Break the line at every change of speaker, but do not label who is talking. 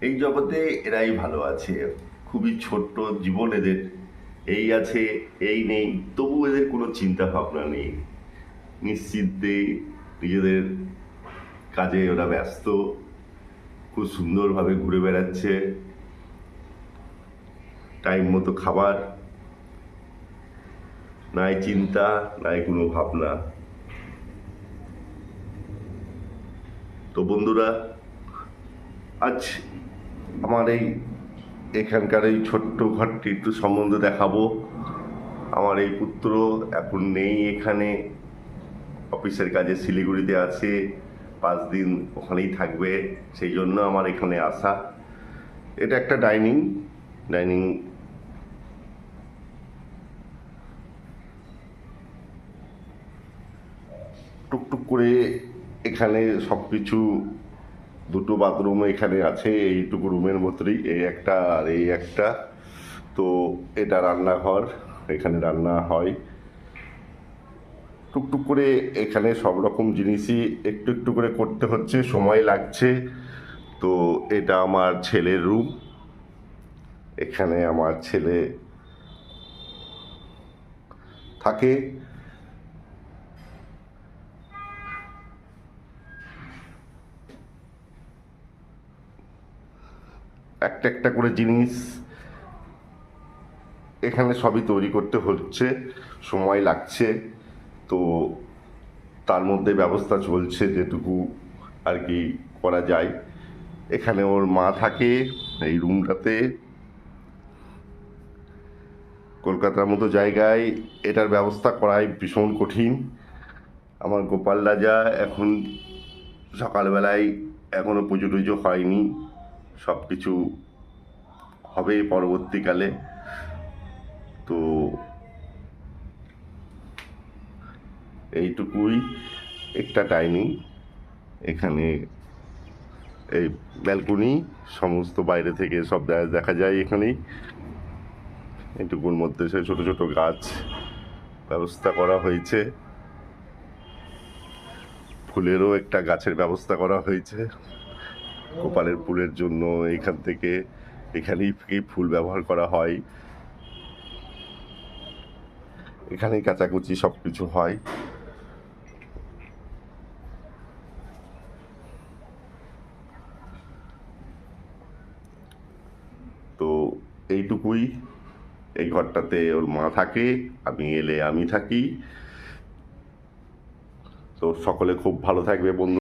এই জগতে এরাই ভালো আছে। খুবই ছোট্ট জীবন এদের। এই আছে, এই নেই, তবু এদের কোনো চিন্তা ভাবনা নেই। নিশ্চিন্তে নিজেদের কাজে ওরা ব্যস্ত, খুব সুন্দরভাবে ঘুরে বেড়াচ্ছে। টাইম মতো খাবার, নাই চিন্তা, নাই কোনো ভাবনা। তো বন্ধুরা, আজ আমার এখানকার এই ছোট্ট ঘরটি একটু সম্বন্ধে দেখাবো। আমার এই পুত্র এখন নেই এখানে, অফিসের কাজে শিলিগুড়িতে আছে, 5 দিন ওখানেই থাকবে, সেই জন্য আমার এখানে আসা। এটা একটা ডাইনিং ডাইনিং টুকটুক করে এখানে সব কিছু। দুটো বাথরুম এখানে আছে এইটুকু রুমের মধ্যেই, এই একটা আর এই একটা। তো এটা রান্নাঘর, এখানে রান্না হয়। টুকটুক করে এখানে সব রকম জিনিসই একটু একটু করে করতে হচ্ছে, সময় লাগছে। তো এটা আমার ছেলের রুম, এখানে আমার ছেলে থাকে। একটা একটা করে জিনিস এখানে সবই তৈরি করতে হচ্ছে, সময় লাগছে। তো তার মধ্যে ব্যবস্থা চলছে যেটুকু আর কি করা যায়। এখানে ওর মা থাকে এই রুমটাতে। কলকাতার মতো জায়গায় এটার ব্যবস্থা করাই ভীষণ কঠিন। আমার গোপাল রাজা এখন সকালবেলায় এখনও পুজো টুজো হয়নি, সব কিছু হবে পরবর্তীকালে। তো এইটুকুই একটা ডাইনিং। এখানে এই ব্যালকনি, সমস্ত বাইরে থেকে সব দেখা যায় এখানেই। এইটুকুর মধ্যে সে ছোট ছোট গাছ ব্যবস্থা করা হয়েছে, ফুলেরও একটা গাছের ব্যবস্থা করা হয়েছে গোপালের ফুলের জন্য। এখান থেকে এখানেই ফুল ব্যবহার করা হয়, এখানেই কাচাকুচি সব কিছু হয়। তো এইটুকুই, এই ঘরটাতে ওর মা থাকে, আমি এলে আমি থাকি। তো সকলে খুব ভালো থাকবে বন্ধু।